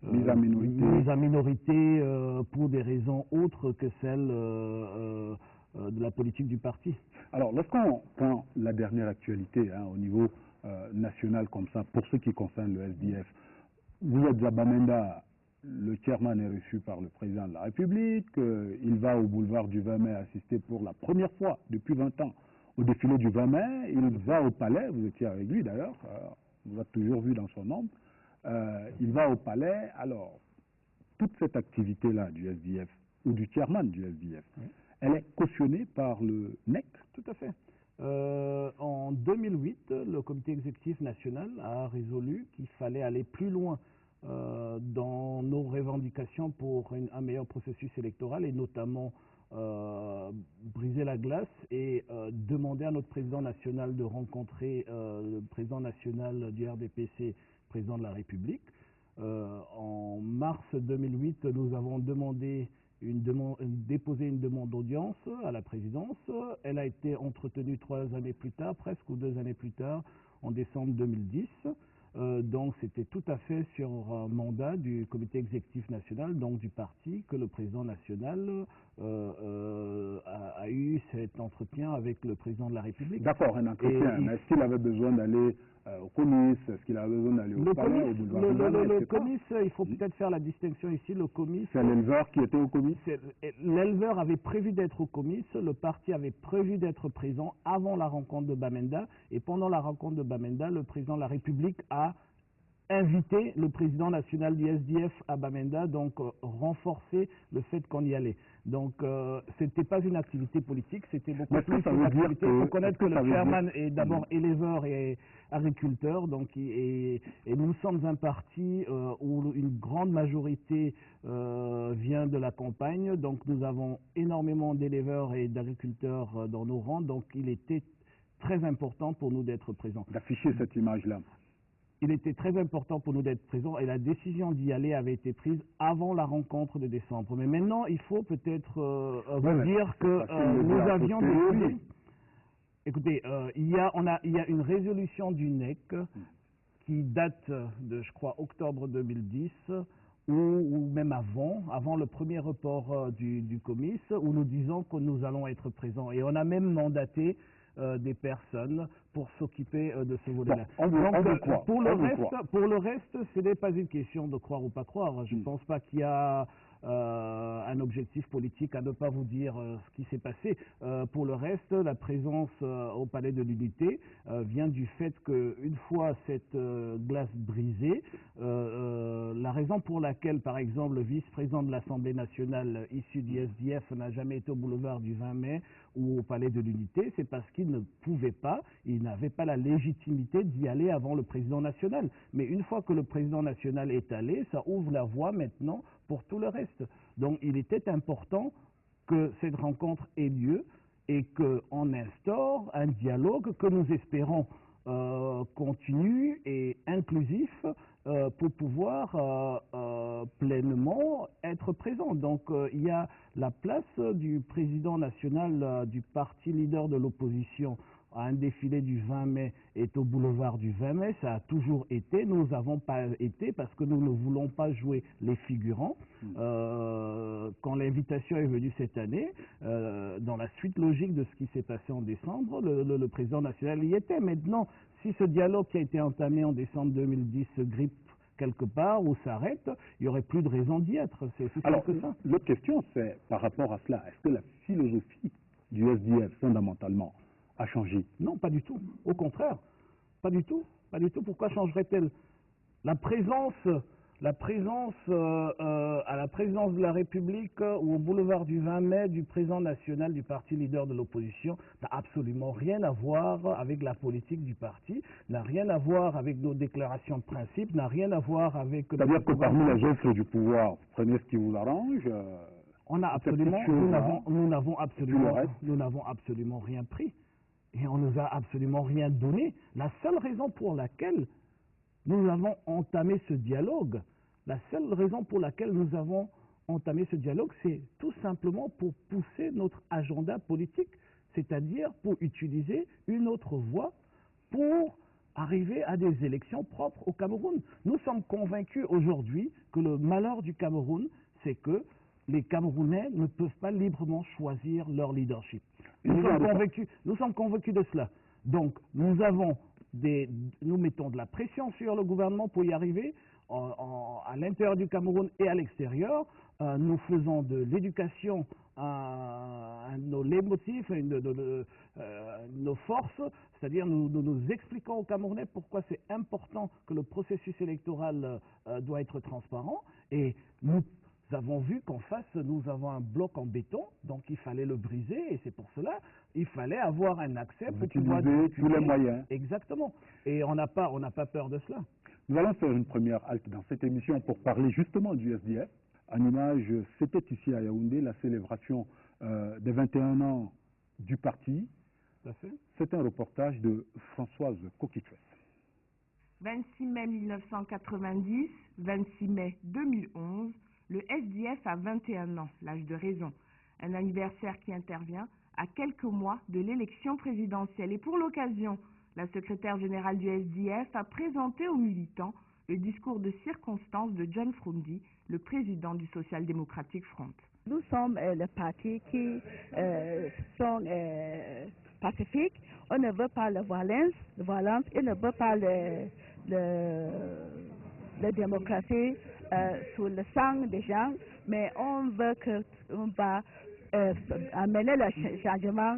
mise à minorité pour des raisons autres que celles de la politique du parti. Alors, lorsqu'on prend la dernière actualité au niveau national comme ça, pour ce qui concerne le SDF, vous êtes à Bamenda, le chairman est reçu par le président de la République, il va au boulevard du 20 mai assister pour la première fois depuis 20 ans au défilé du 20 mai, il va au palais, vous étiez avec lui d'ailleurs, vous l'avez toujours vu dans son ombre, il va au palais, alors toute cette activité-là du SDF, ou du chairman du SDF, elle est cautionnée par le NEC? Tout à fait. En 2008, le comité exécutif national a résolu qu'il fallait aller plus loin dans nos revendications pour un meilleur processus électoral et notamment briser la glace et demander à notre président national de rencontrer le président national du RDPC, président de la République. En mars 2008, nous avons déposé une demande d'audience à la présidence. Elle a été entretenue 3 années plus tard, presque, ou 2 années plus tard, en décembre 2010. Donc c'était tout à fait sur un mandat du comité exécutif national, donc du parti, que le président national a eu cet entretien avec le président de la République. D'accord, un entretien, mais est-ce qu'il avait besoin d'aller au comice, est-ce qu'il avait besoin d'aller au palais, au boulevard du 20 mai, le comice, il faut peut-être faire la distinction ici, le comice... C'est l'éleveur qui était au comice? L'éleveur avait prévu d'être au comice, le parti avait prévu d'être présent avant la rencontre de Bamenda, et pendant la rencontre de Bamenda, le président de la République a invité le président national du SDF à Bamenda, donc renforcer le fait qu'on y allait. Donc c'était pas une activité politique, c'était beaucoup plus une activité. Il faut connaître que le chairman est d'abord éleveur et agriculteur, donc et nous sommes un parti où une grande majorité vient de la campagne, donc nous avons énormément d'éleveurs et d'agriculteurs dans nos rangs, donc il était très important pour nous d'être présents. D'afficher cette image-là. Il était très important pour nous d'être présents et la décision d'y aller avait été prise avant la rencontre de décembre. Mais maintenant, il faut peut-être vous dire que nous avions décidé... Écoutez, il y a une résolution du NEC qui date de, je crois, octobre 2010, ou même avant le premier report du comice, où nous disons que nous allons être présents. Et on a même mandaté des personnes pour s'occuper de ce volet-là. Donc, pour le reste, ce n'est pas une question de croire ou pas croire. Je ne pense pas qu'il y a un objectif politique à ne pas vous dire ce qui s'est passé. Pour le reste, la présence au Palais de l'Unité vient du fait qu'une fois cette glace brisée, la raison pour laquelle, par exemple, le vice-président de l'Assemblée nationale issu du SDF n'a jamais été au boulevard du 20 mai ou au Palais de l'Unité, c'est parce qu'il ne pouvait pas, il n'avait pas la légitimité d'y aller avant le président national. Mais une fois que le président national est allé, ça ouvre la voie maintenant pour tout le reste. Donc il était important que cette rencontre ait lieu et qu'on instaure un dialogue que nous espérons continu et inclusif pour pouvoir pleinement être présent. Donc il y a la place du président national du parti leader de l'opposition à un défilé du 20 mai est au boulevard du 20 mai, ça a toujours été, nous n'avons pas été parce que nous ne voulons pas jouer les figurants. Quand l'invitation est venue cette année, dans la suite logique de ce qui s'est passé en décembre, le président national y était. Maintenant, si ce dialogue qui a été entamé en décembre 2010 se grippe quelque part ou s'arrête, il n'y aurait plus de raison d'y être. C'est aussi simple que ça. L'autre question, c'est par rapport à cela, est-ce que la philosophie du SDF, fondamentalement, a changé? Non, pas du tout. Au contraire, pas du tout. Pas du tout. Pourquoi changerait-elle? La présence à la présidence de la République ou au boulevard du 20 mai du président national du parti leader de l'opposition n'a absolument rien à voir avec la politique du parti, n'a rien à voir avec nos déclarations de principe, n'a rien à voir avec... C'est-à-dire que parmi les offres du pouvoir, vous prenez ce qui vous arrange. On a absolument, nous n'avons absolument rien pris. Et on ne nous a absolument rien donné. La seule raison pour laquelle nous avons entamé ce dialogue, c'est tout simplement pour pousser notre agenda politique, c'est-à-dire pour utiliser une autre voie pour arriver à des élections propres au Cameroun. Nous sommes convaincus aujourd'hui que le malheur du Cameroun, c'est que les Camerounais ne peuvent pas librement choisir leur leadership. Nous sommes convaincus de cela. Donc, nous mettons de la pression sur le gouvernement pour y arriver, à l'intérieur du Cameroun et à l'extérieur. Nous faisons de l'éducation nos leitmotifs, nos forces, c'est-à-dire nous expliquons aux Camerounais pourquoi c'est important que le processus électoral doit être transparent. Et nous avons vu qu'en face, nous avons un bloc en béton, donc il fallait le briser, et c'est pour cela il fallait avoir un accès pour pouvoir utiliser tous les moyens. Exactement. Et on n'a pas peur de cela. Nous allons faire une première halte dans cette émission pour parler justement du SDF. En image, c'était ici à Yaoundé la célébration des 21 ans du parti. C'est un reportage de Françoise Coquitress. 26 mai 1990, 26 mai 2011, le SDF a 21 ans, l'âge de raison. Un anniversaire qui intervient à quelques mois de l'élection présidentielle. Et pour l'occasion, la secrétaire générale du SDF a présenté aux militants le discours de circonstance de John Frundi, le président du Social Democratic Front. Nous sommes le parti qui sont pacifiques. On ne veut pas la violence, et ne veut pas la démocratie sous le sang des gens, mais on veut qu'on va amener le changement